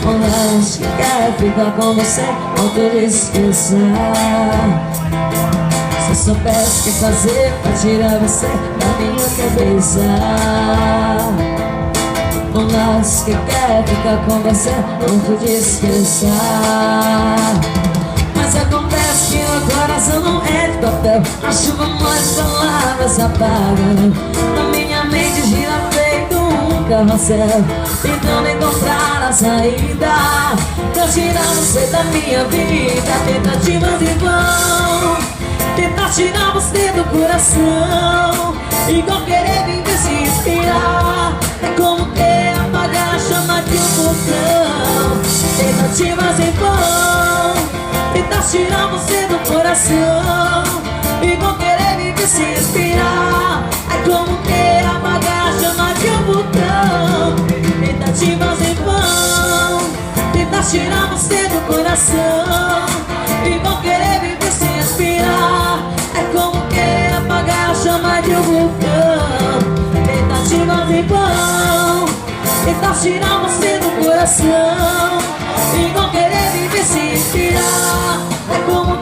Mas que quer ficar com você, não te esqueça. Se soubesse o que fazer pra tirar você da minha cabeça. Mas que quer ficar com você, não te esqueça. Mas acontece que o coração não é de papel. A chuva molha, as palavras apagam. Na minha mente gira feito um carrossel, tentando encontrar a saída pra tirar você da minha vida. Tentativas em vão, tentar tirar você do coração, igual querer viver se inspirar. É como querer apagar a chama de um vulcão. Tentativas em vão, tentar tirar você do coração, igual querer viver se inspirar. É como querer apagar a chama de um vulcão. Tentativas em vão, tentar tirar você do coração, igual querer viver se inspirar. É como querer apagar a chama de um vulcão. Tentativas em vão, tentar tirar você do coração, igual querer viver se inspirar. É como